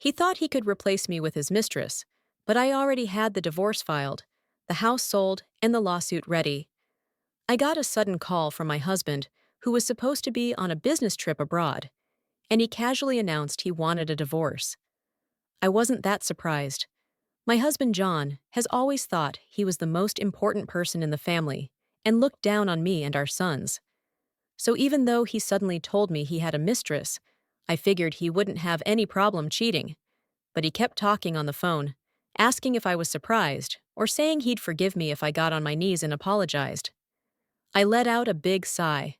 He thought he could replace me with his mistress, but I already had the divorce filed, the house sold, and the lawsuit ready. I got a sudden call from my husband, who was supposed to be on a business trip abroad, and he casually announced he wanted a divorce. I wasn't that surprised. My husband John has always thought he was the most important person in the family and looked down on me and our sons. So even though he suddenly told me he had a mistress, I figured he wouldn't have any problem cheating. But he kept talking on the phone, asking if I was surprised or saying he'd forgive me if I got on my knees and apologized. I let out a big sigh.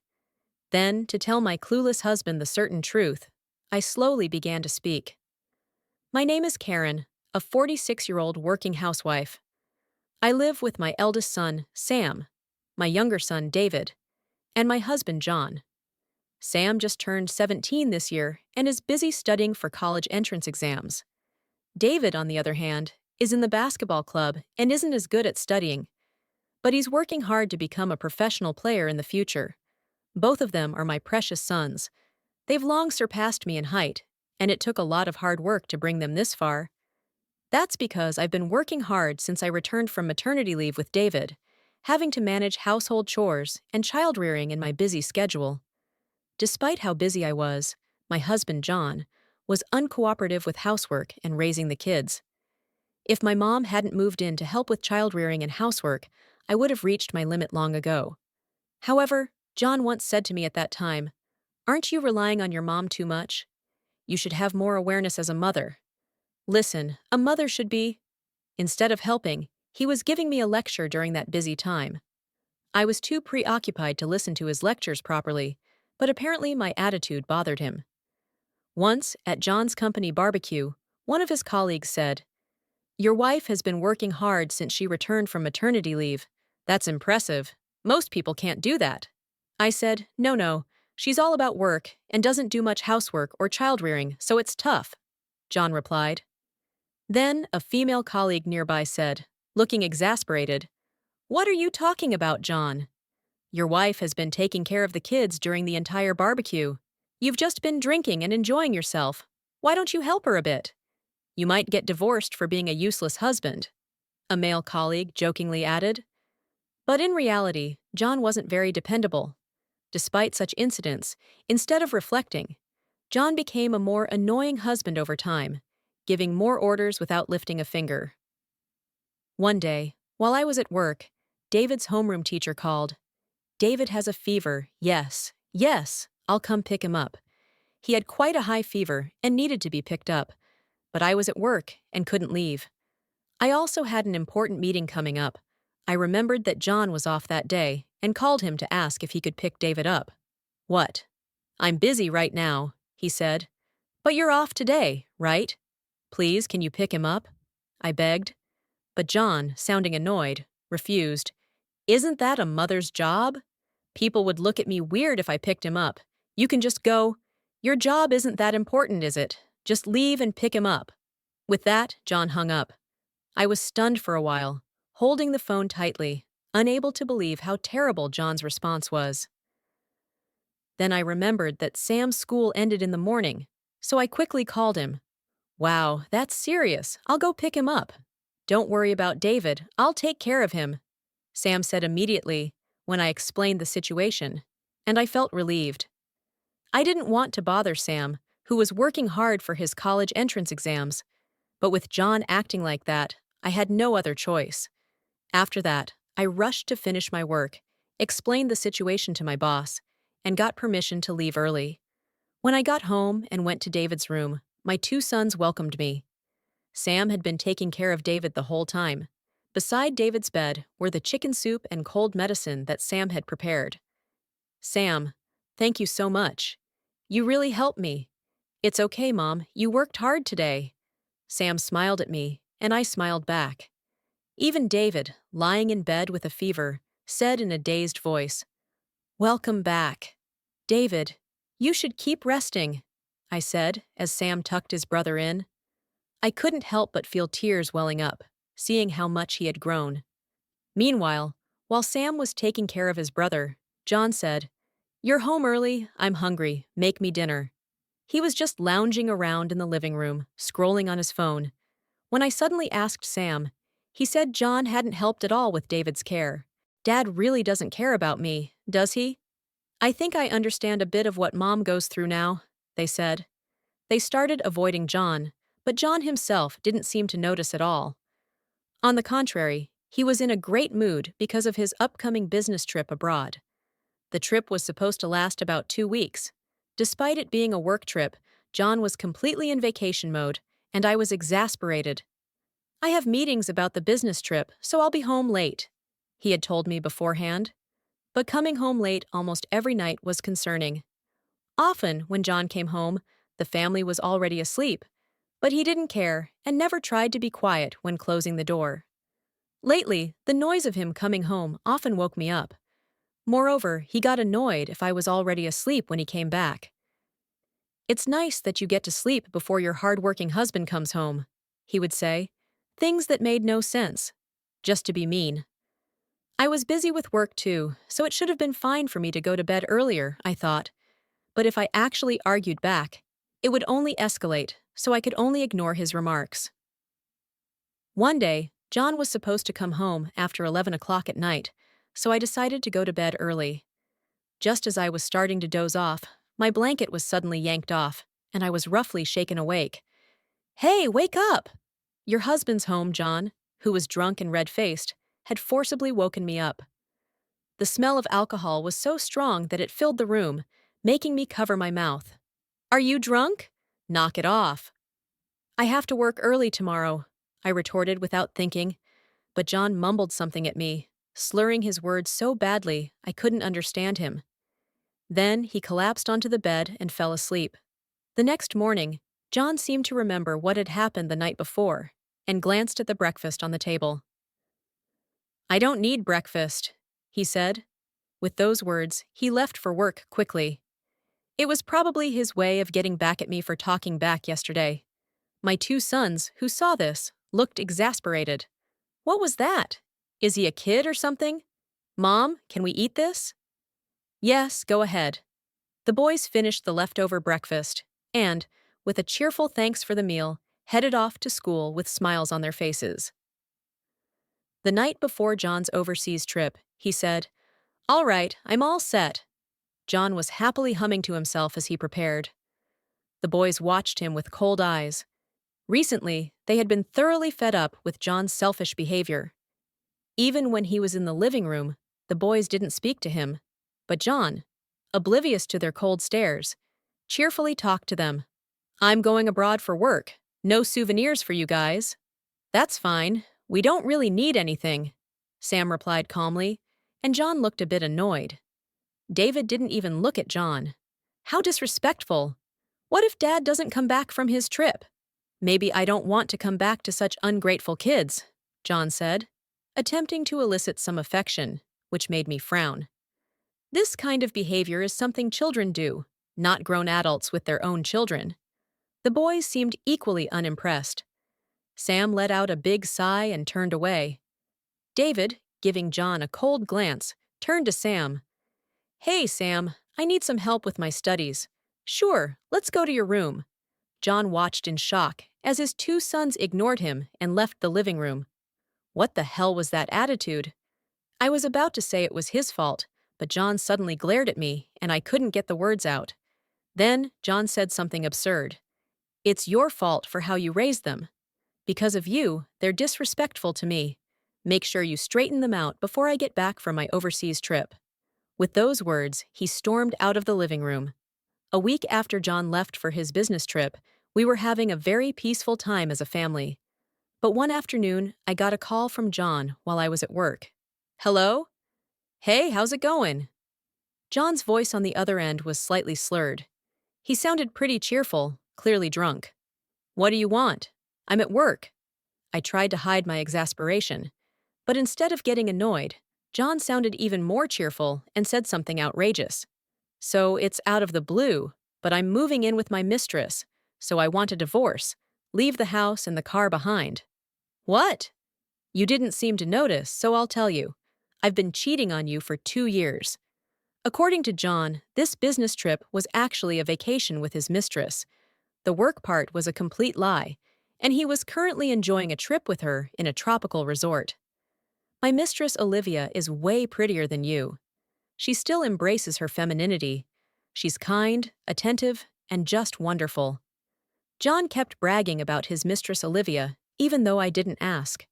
Then, to tell my clueless husband the certain truth, I slowly began to speak. My name is Karen, a 46-year-old working housewife. I live with my eldest son, Sam, my younger son, David, and my husband, John. Sam just turned 17 this year and is busy studying for college entrance exams. David, on the other hand, is in the basketball club and isn't as good at studying, but he's working hard to become a professional player in the future. Both of them are my precious sons. They've long surpassed me in height, and it took a lot of hard work to bring them this far. That's because I've been working hard since I returned from maternity leave with David, having to manage household chores and child-rearing in my busy schedule. Despite how busy I was, my husband, John, was uncooperative with housework and raising the kids. If my mom hadn't moved in to help with child-rearing and housework, I would have reached my limit long ago. However, John once said to me at that time, "Aren't you relying on your mom too much? You should have more awareness as a mother." Listen, a mother should be. Instead of helping, he was giving me a lecture during that busy time. I was too preoccupied to listen to his lectures properly, but apparently my attitude bothered him. Once, at John's company barbecue, one of his colleagues said, "Your wife has been working hard since she returned from maternity leave. That's impressive. Most people can't do that." I said, No, she's all about work and doesn't do much housework or child-rearing, so it's tough," John replied. Then a female colleague nearby said, looking exasperated, "What are you talking about, John? Your wife has been taking care of the kids during the entire barbecue. You've just been drinking and enjoying yourself. Why don't you help her a bit? You might get divorced for being a useless husband," a male colleague jokingly added. But in reality, John wasn't very dependable. Despite such incidents, instead of reflecting, John became a more annoying husband over time, giving more orders without lifting a finger. One day, while I was at work, David's homeroom teacher called. "David has a fever, yes, I'll come pick him up." He had quite a high fever and needed to be picked up, but I was at work and couldn't leave. I also had an important meeting coming up. I remembered that John was off that day and called him to ask if he could pick David up. "What? I'm busy right now," he said. "But you're off today, right? Please, can you pick him up?" I begged. But John, sounding annoyed, refused. "Isn't that a mother's job? People would look at me weird if I picked him up. You can just go. Your job isn't that important, is it? Just leave and pick him up." With that, John hung up. I was stunned for a while, holding the phone tightly, unable to believe how terrible John's response was. Then I remembered that Sam's school ended in the morning, so I quickly called him. "Wow, that's serious. I'll go pick him up." "Don't worry about David. I'll take care of him," Sam said immediately when I explained the situation, and I felt relieved. I didn't want to bother Sam, who was working hard for his college entrance exams, but with John acting like that, I had no other choice. After that, I rushed to finish my work, explained the situation to my boss, and got permission to leave early. When I got home and went to David's room, my two sons welcomed me. Sam had been taking care of David the whole time. Beside David's bed were the chicken soup and cold medicine that Sam had prepared. "Sam, thank you so much. You really helped me." "It's okay, Mom. You worked hard today." Sam smiled at me, and I smiled back. Even David, lying in bed with a fever, said in a dazed voice, "Welcome back." "David, you should keep resting," I said as Sam tucked his brother in. I couldn't help but feel tears welling up, seeing how much he had grown. Meanwhile, while Sam was taking care of his brother, John said, "You're home early, I'm hungry, make me dinner." He was just lounging around in the living room, scrolling on his phone. When I suddenly asked Sam, he said John hadn't helped at all with David's care. Dad really doesn't care about me, does he? I think I understand a bit of what Mom goes through now, they said. They started avoiding John, but John himself didn't seem to notice at all. On the contrary, he was in a great mood because of his upcoming business trip abroad. The trip was supposed to last about 2 weeks. Despite it being a work trip, John was completely in vacation mode, and I was exasperated. I have meetings about the business trip, so I'll be home late, he had told me beforehand. But coming home late almost every night was concerning. Often, when John came home, the family was already asleep, but he didn't care and never tried to be quiet when closing the door. Lately, the noise of him coming home often woke me up. Moreover, he got annoyed if I was already asleep when he came back. "It's nice that you get to sleep before your hard-working husband comes home," he would say. Things that made no sense. Just to be mean. I was busy with work too, so it should have been fine for me to go to bed earlier, I thought. But if I actually argued back, it would only escalate, so I could only ignore his remarks. One day, John was supposed to come home after 11 o'clock at night, so I decided to go to bed early. Just as I was starting to doze off, my blanket was suddenly yanked off, and I was roughly shaken awake. "Hey, wake up! Your husband's home, John," who was drunk and red-faced, had forcibly woken me up. The smell of alcohol was so strong that it filled the room, making me cover my mouth. "Are you drunk? Knock it off." "I have to work early tomorrow," I retorted without thinking, but John mumbled something at me, slurring his words so badly I couldn't understand him. Then he collapsed onto the bed and fell asleep. The next morning, John seemed to remember what had happened the night before and glanced at the breakfast on the table. "I don't need breakfast," he said. With those words, he left for work quickly. It was probably his way of getting back at me for talking back yesterday. My 2 sons, who saw this, looked exasperated. "What was that? Is he a kid or something? Mom, can we eat this?" "Yes, go ahead." The boys finished the leftover breakfast and, with a cheerful thanks for the meal, headed off to school with smiles on their faces. The night before John's overseas trip, he said, "All right, I'm all set." John was happily humming to himself as he prepared. The boys watched him with cold eyes. Recently, they had been thoroughly fed up with John's selfish behavior. Even when he was in the living room, the boys didn't speak to him. But John, oblivious to their cold stares, cheerfully talked to them. "I'm going abroad for work. No souvenirs for you guys." "That's fine. We don't really need anything," Sam replied calmly, and John looked a bit annoyed. David didn't even look at John. How disrespectful. What if Dad doesn't come back from his trip? "Maybe I don't want to come back to such ungrateful kids," John said, attempting to elicit some affection, which made me frown. This kind of behavior is something children do, not grown adults with their own children. The boys seemed equally unimpressed. Sam let out a big sigh and turned away. David, giving John a cold glance, turned to Sam. "Hey, Sam, I need some help with my studies." "Sure, let's go to your room." John watched in shock as his 2 sons ignored him and left the living room. What the hell was that attitude? I was about to say it was his fault, but John suddenly glared at me and I couldn't get the words out. Then John said something absurd. "It's your fault for how you raised them. Because of you, they're disrespectful to me. Make sure you straighten them out before I get back from my overseas trip." With those words, he stormed out of the living room. A week after John left for his business trip, we were having a very peaceful time as a family. But one afternoon, I got a call from John while I was at work. "Hello? Hey, how's it going?" John's voice on the other end was slightly slurred. He sounded pretty cheerful, clearly drunk. "What do you want? I'm at work." I tried to hide my exasperation, but instead of getting annoyed, John sounded even more cheerful and said something outrageous. "So it's out of the blue, but I'm moving in with my mistress, so I want a divorce. Leave the house and the car behind." "What?" "You didn't seem to notice, so I'll tell you. I've been cheating on you for 2 years. According to John, this business trip was actually a vacation with his mistress. The work part was a complete lie, and he was currently enjoying a trip with her in a tropical resort. My mistress Olivia is way prettier than you. She still embraces her femininity. She's kind, attentive, and just wonderful. John kept bragging about his mistress Olivia, even though I didn't ask.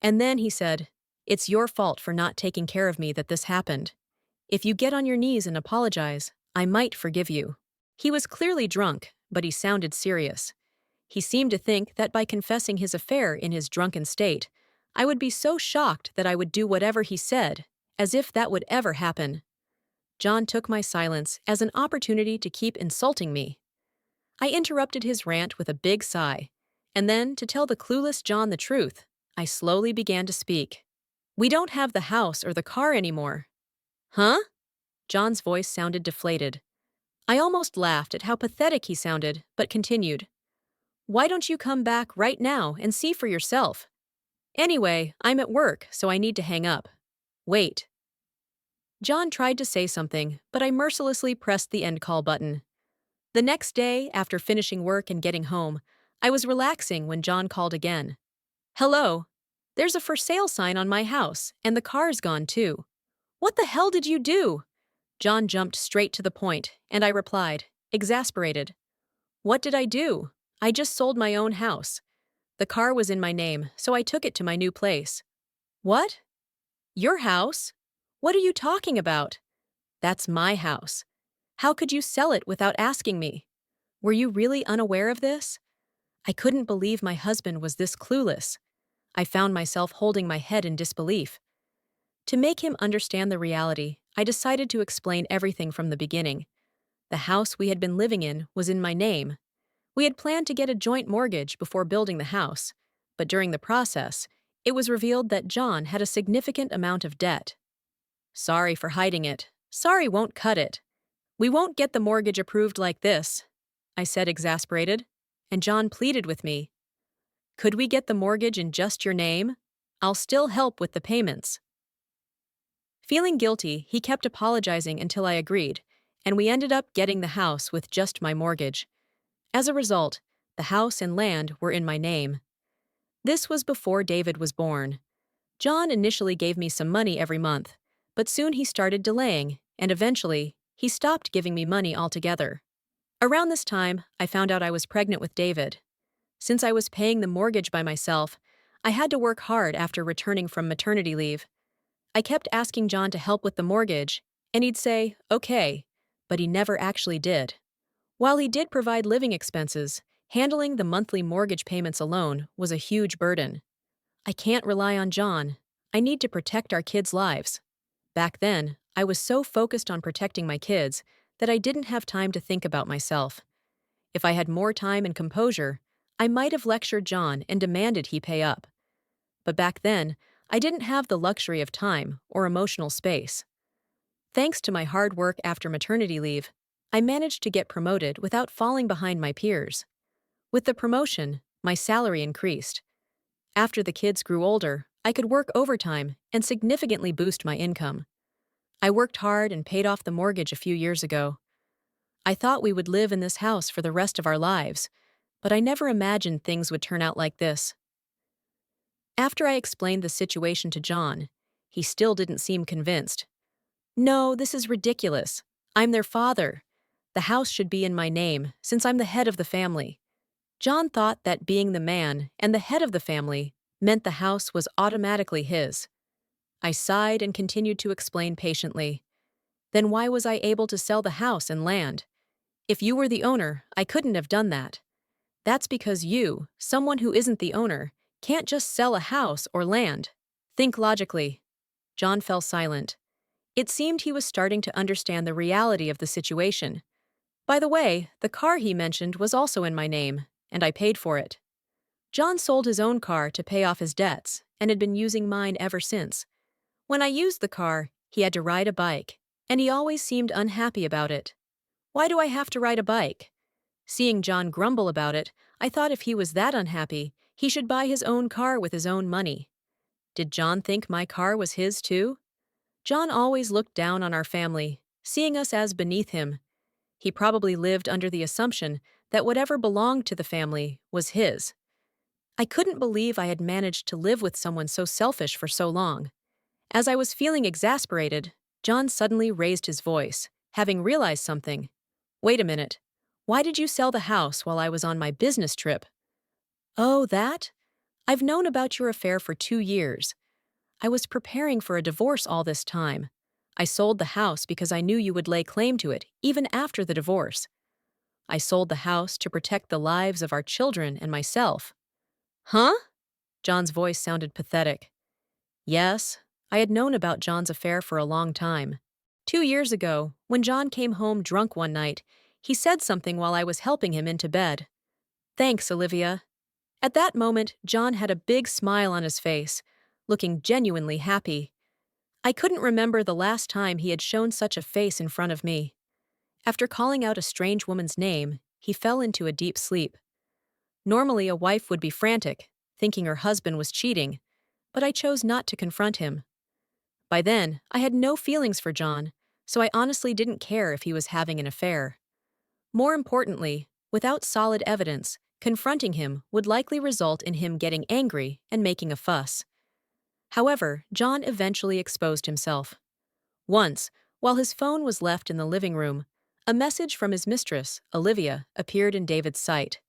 And then he said, "It's your fault for not taking care of me that this happened. If you get on your knees and apologize, I might forgive you." He was clearly drunk, but he sounded serious. He seemed to think that by confessing his affair in his drunken state, I would be so shocked that I would do whatever he said, as if that would ever happen. John took my silence as an opportunity to keep insulting me. I interrupted his rant with a big sigh, and then, to tell the clueless John the truth, I slowly began to speak. "We don't have the house or the car anymore." "Huh?" John's voice sounded deflated. I almost laughed at how pathetic he sounded, but continued. "Why don't you come back right now and see for yourself? Anyway, I'm at work, so I need to hang up." "Wait." John tried to say something, but I mercilessly pressed the end call button. The next day, after finishing work and getting home, I was relaxing when John called again. "Hello. There's a for sale sign on my house, and the car's gone too." "What the hell did you do?" John jumped straight to the point, and I replied, exasperated. "What did I do? I just sold my own house. The car was in my name, so I took it to my new place." "What? Your house? What are you talking about?" "That's my house. How could you sell it without asking me? Were you really unaware of this?" I couldn't believe my husband was this clueless. I found myself holding my head in disbelief. To make him understand the reality, I decided to explain everything from the beginning. The house we had been living in was in my name. We had planned to get a joint mortgage before building the house, but during the process, it was revealed that John had a significant amount of debt. "Sorry for hiding it. Sorry won't cut it. We won't get the mortgage approved like this," I said, exasperated, and John pleaded with me. "Could we get the mortgage in just your name? I'll still help with the payments." Feeling guilty, he kept apologizing until I agreed, and we ended up getting the house with just my mortgage. As a result, the house and land were in my name. This was before David was born. John initially gave me some money every month, but soon he started delaying, and eventually, he stopped giving me money altogether. Around this time, I found out I was pregnant with David. Since I was paying the mortgage by myself, I had to work hard after returning from maternity leave. I kept asking John to help with the mortgage, and he'd say, "Okay," but he never actually did. While he did provide living expenses, handling the monthly mortgage payments alone was a huge burden. I can't rely on John. I need to protect our kids' lives. Back then, I was so focused on protecting my kids that I didn't have time to think about myself. If I had more time and composure, I might have lectured John and demanded he pay up. But back then, I didn't have the luxury of time or emotional space. Thanks to my hard work after maternity leave, I managed to get promoted without falling behind my peers. With the promotion, my salary increased. After the kids grew older, I could work overtime and significantly boost my income. I worked hard and paid off the mortgage a few years ago. I thought we would live in this house for the rest of our lives, but I never imagined things would turn out like this. After I explained the situation to John, he still didn't seem convinced. "No, this is ridiculous. I'm their father. The house should be in my name, since I'm the head of the family." John thought that being the man and the head of the family meant the house was automatically his. I sighed and continued to explain patiently. "Then why was I able to sell the house and land? If you were the owner, I couldn't have done that. That's because you, someone who isn't the owner, can't just sell a house or land. Think logically." John fell silent. It seemed he was starting to understand the reality of the situation. By the way, the car he mentioned was also in my name, and I paid for it. John sold his own car to pay off his debts and had been using mine ever since. When I used the car, he had to ride a bike, and he always seemed unhappy about it. Why do I have to ride a bike? Seeing John grumble about it, I thought if he was that unhappy, he should buy his own car with his own money. Did John think my car was his too? John always looked down on our family, seeing us as beneath him. He probably lived under the assumption that whatever belonged to the family was his. I couldn't believe I had managed to live with someone so selfish for so long. As I was feeling exasperated, John suddenly raised his voice, having realized something. Wait a minute. Why did you sell the house while I was on my business trip? Oh, that? I've known about your affair for 2 years. I was preparing for a divorce all this time. I sold the house because I knew you would lay claim to it, even after the divorce. I sold the house to protect the lives of our children and myself. Huh? John's voice sounded pathetic. Yes, I had known about John's affair for a long time. 2 years ago, when John came home drunk one night, he said something while I was helping him into bed. Thanks, Olivia. At that moment, John had a big smile on his face, looking genuinely happy. I couldn't remember the last time he had shown such a face in front of me. After calling out a strange woman's name, he fell into a deep sleep. Normally, a wife would be frantic, thinking her husband was cheating, but I chose not to confront him. By then, I had no feelings for John, so I honestly didn't care if he was having an affair. More importantly, without solid evidence, confronting him would likely result in him getting angry and making a fuss. However, John eventually exposed himself. Once, while his phone was left in the living room, a message from his mistress, Olivia, appeared in David's sight.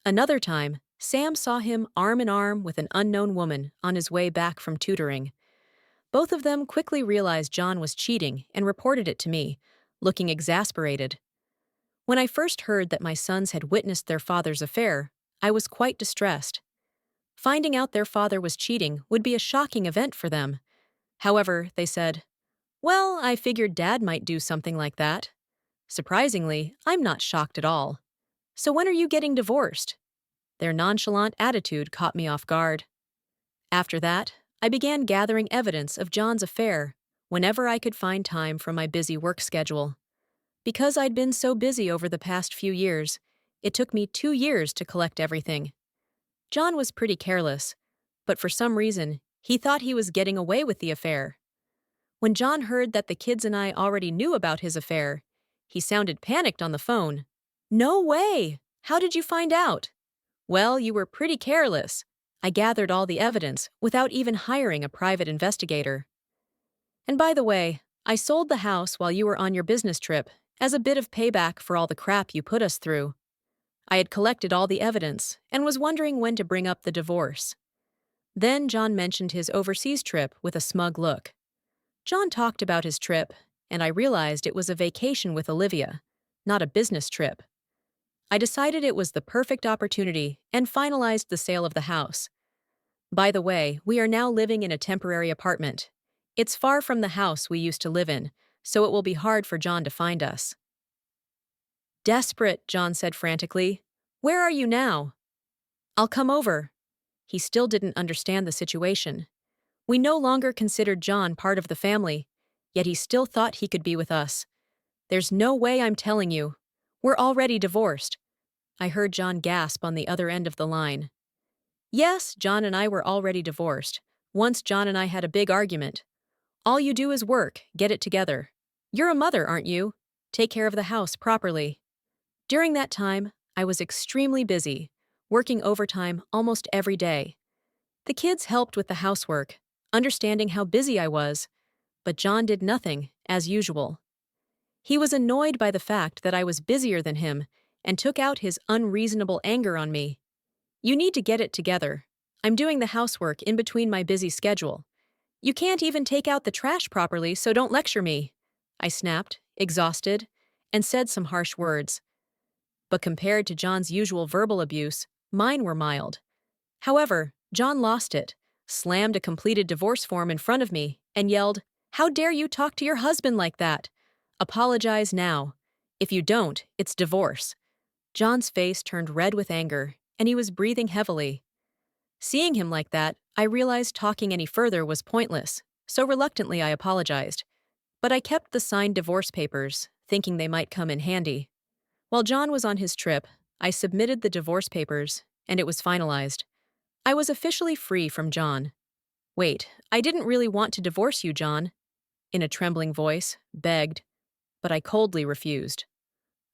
Another time, Sam saw him arm in arm with an unknown woman on his way back from tutoring. Both of them quickly realized John was cheating and reported it to me, looking exasperated. When I first heard that my sons had witnessed their father's affair, I was quite distressed. Finding out their father was cheating would be a shocking event for them. However, they said, well, I figured Dad might do something like that. Surprisingly, I'm not shocked at all. So when are you getting divorced? Their nonchalant attitude caught me off guard. After that, I began gathering evidence of John's affair whenever I could find time from my busy work schedule. Because I'd been so busy over the past few years, it took me 2 years to collect everything. John was pretty careless, but for some reason, he thought he was getting away with the affair. When John heard that the kids and I already knew about his affair, he sounded panicked on the phone. No way! How did you find out? Well, you were pretty careless. I gathered all the evidence without even hiring a private investigator. And by the way, I sold the house while you were on your business trip as a bit of payback for all the crap you put us through. I had collected all the evidence and was wondering when to bring up the divorce. Then John mentioned his overseas trip with a smug look. John talked about his trip, and I realized it was a vacation with Olivia, not a business trip. I decided it was the perfect opportunity and finalized the sale of the house. By the way, we are now living in a temporary apartment. It's far from the house we used to live in, so it will be hard for John to find us. Desperate, John said frantically. Where are you now? I'll come over. He still didn't understand the situation. We no longer considered John part of the family, yet he still thought he could be with us. There's no way I'm telling you. We're already divorced. I heard John gasp on the other end of the line. Yes, John and I were already divorced. Once John and I had a big argument. All you do is work, get it together. You're a mother, aren't you? Take care of the house properly. During that time, I was extremely busy, working overtime almost every day. The kids helped with the housework, understanding how busy I was, but John did nothing, as usual. He was annoyed by the fact that I was busier than him and took out his unreasonable anger on me. You need to get it together. I'm doing the housework in between my busy schedule. You can't even take out the trash properly, so don't lecture me. I snapped, exhausted, and said some harsh words. But compared to John's usual verbal abuse, mine were mild. However, John lost it, slammed a completed divorce form in front of me, and yelled, "How dare you talk to your husband like that? Apologize now. If you don't, it's divorce." John's face turned red with anger, and he was breathing heavily. Seeing him like that, I realized talking any further was pointless, so reluctantly I apologized. But I kept the signed divorce papers, thinking they might come in handy. While John was on his trip, I submitted the divorce papers, and it was finalized. I was officially free from John. Wait, I didn't really want to divorce you, John. In a trembling voice, begged. but I coldly refused.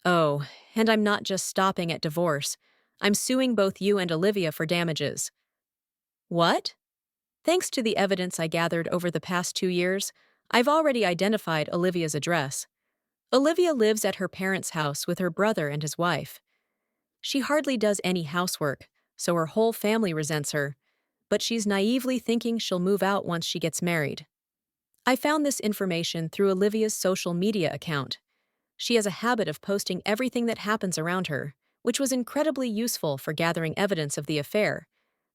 Oh, and I'm not just stopping at divorce. I'm suing both you and Olivia for damages. What? Thanks to the evidence I gathered over the past 2 years, I've already identified Olivia's address. Olivia lives at her parents' house with her brother and his wife. She hardly does any housework, so her whole family resents her, but she's naively thinking she'll move out once she gets married. I found this information through Olivia's social media account. She has a habit of posting everything that happens around her, which was incredibly useful for gathering evidence of the affair,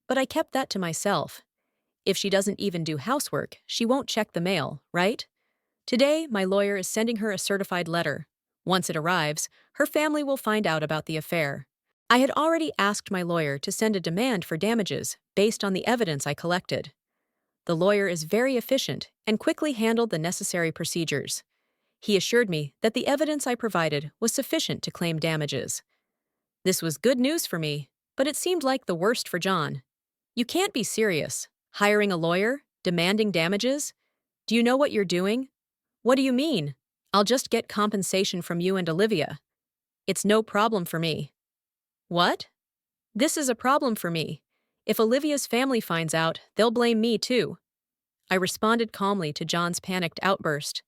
but I kept that to myself. If she doesn't even do housework, she won't check the mail, right? Today, my lawyer is sending her a certified letter. Once it arrives, her family will find out about the affair. I had already asked my lawyer to send a demand for damages based on the evidence I collected. The lawyer is very efficient and quickly handled the necessary procedures. He assured me that the evidence I provided was sufficient to claim damages. This was good news for me, but it seemed like the worst for John. You can't be serious. Hiring a lawyer? Demanding damages? Do you know what you're doing? What do you mean? I'll just get compensation from you and Olivia. It's no problem for me. What? This is a problem for me. If Olivia's family finds out, they'll blame me too. I responded calmly to John's panicked outburst.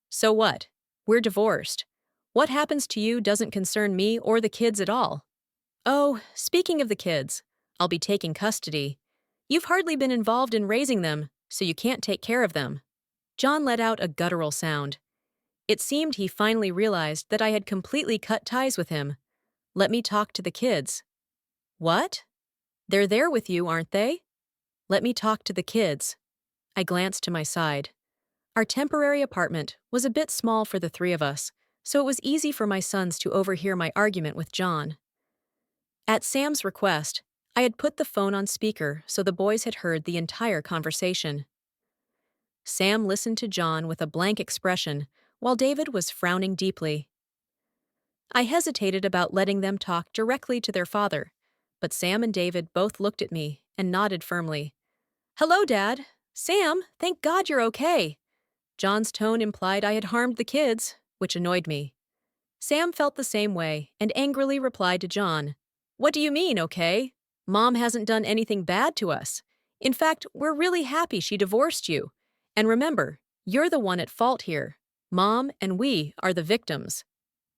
So what? We're divorced. What happens to you doesn't concern me or the kids at all. Oh, speaking of the kids, I'll be taking custody. You've hardly been involved in raising them, so you can't take care of them. John let out a guttural sound. It seemed he finally realized that I had completely cut ties with him. Let me talk to the kids. What? They're there with you, aren't they? Let me talk to the kids. I glanced to my side. Our temporary apartment was a bit small for the three of us, so it was easy for my sons to overhear my argument with John. At Sam's request, I had put the phone on speaker so the boys had heard the entire conversation. Sam listened to John with a blank expression, while David was frowning deeply. I hesitated about letting them talk directly to their father, but Sam and David both looked at me and nodded firmly. Hello, Dad. Sam, thank God you're okay. John's tone implied I had harmed the kids, which annoyed me. Sam felt the same way and angrily replied to John, What do you mean, okay? Mom hasn't done anything bad to us. In fact, we're really happy she divorced you. And remember, you're the one at fault here. Mom and we are the victims.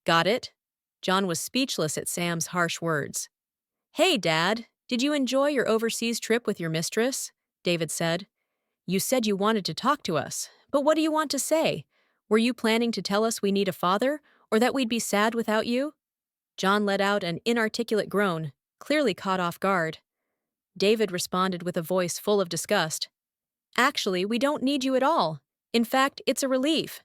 Got it? John was speechless at Sam's harsh words. Hey, Dad, did you enjoy your overseas trip with your mistress? David said. You said you wanted to talk to us, but what do you want to say? Were you planning to tell us we need a father, or that we'd be sad without you? John let out an inarticulate groan, clearly caught off guard. David responded with a voice full of disgust. Actually, we don't need you at all. In fact, it's a relief.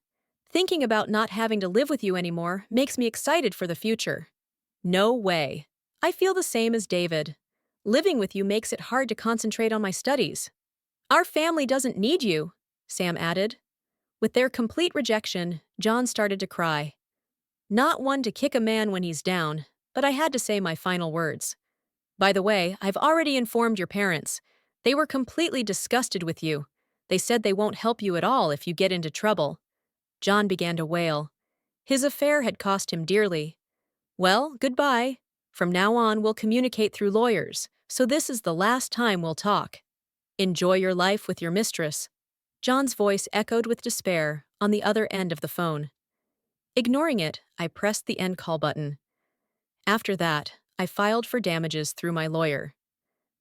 Thinking about not having to live with you anymore makes me excited for the future. No way. I feel the same as David. Living with you makes it hard to concentrate on my studies. Our family doesn't need you, Sam added. With their complete rejection, John started to cry. Not one to kick a man when he's down, but I had to say my final words. By the way, I've already informed your parents. They were completely disgusted with you. They said they won't help you at all if you get into trouble. John began to wail. His affair had cost him dearly. Well, goodbye. From now on, we'll communicate through lawyers, so this is the last time we'll talk. Enjoy your life with your mistress. John's voice echoed with despair on the other end of the phone. Ignoring it, I pressed the end call button. After that, I filed for damages through my lawyer.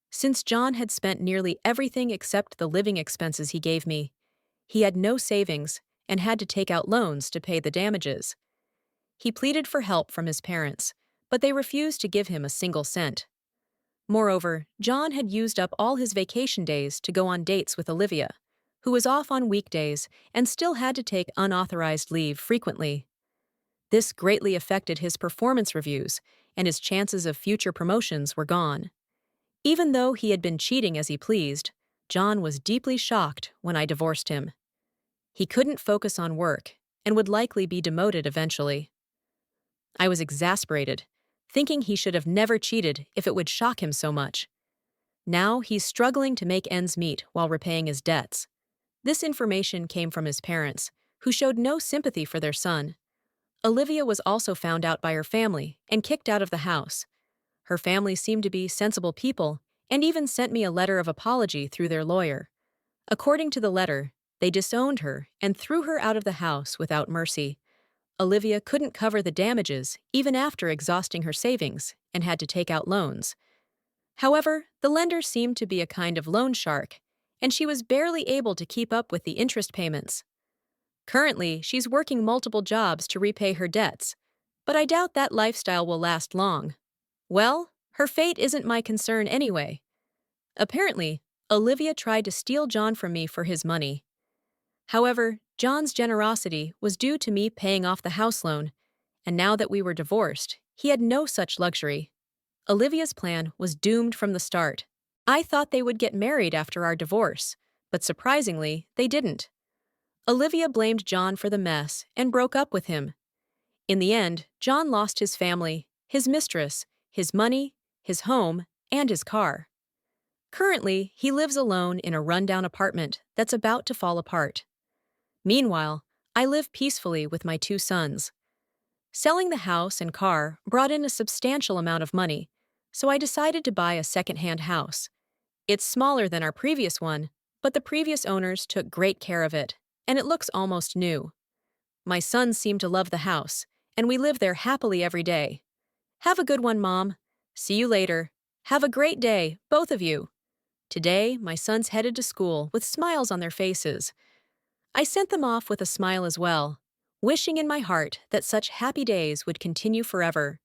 Since John had spent nearly everything except the living expenses he gave me, he had no savings and had to take out loans to pay the damages. He pleaded for help from his parents, but they refused to give him a single cent. Moreover, John had used up all his vacation days to go on dates with Olivia, who was off on weekdays and still had to take unauthorized leave frequently. This greatly affected his performance reviews, and his chances of future promotions were gone. Even though he had been cheating as he pleased, John was deeply shocked when I divorced him. He couldn't focus on work and would likely be demoted eventually. I was exasperated, thinking he should have never cheated if it would shock him so much. Now he's struggling to make ends meet while repaying his debts. This information came from his parents, who showed no sympathy for their son. Olivia was also found out by her family and kicked out of the house. Her family seemed to be sensible people and even sent me a letter of apology through their lawyer. According to the letter, they disowned her and threw her out of the house without mercy. Olivia couldn't cover the damages even after exhausting her savings and had to take out loans. However, the lender seemed to be a kind of loan shark, and she was barely able to keep up with the interest payments. Currently, she's working multiple jobs to repay her debts, but I doubt that lifestyle will last long. Well, her fate isn't my concern anyway. Apparently, Olivia tried to steal John from me for his money. However, John's generosity was due to me paying off the house loan, and now that we were divorced, he had no such luxury. Olivia's plan was doomed from the start. I thought they would get married after our divorce, but surprisingly, they didn't. Olivia blamed John for the mess and broke up with him. In the end, John lost his family, his mistress, his money, his home, and his car. Currently, he lives alone in a rundown apartment that's about to fall apart. Meanwhile, I live peacefully with my 2 sons. Selling the house and car brought in a substantial amount of money, so I decided to buy a second-hand house. It's smaller than our previous one, but the previous owners took great care of it, and it looks almost new. My sons seem to love the house, and we live there happily every day. Have a good one, Mom. See you later. Have a great day, both of you. Today, my sons headed to school with smiles on their faces. I sent them off with a smile as well, wishing in my heart that such happy days would continue forever.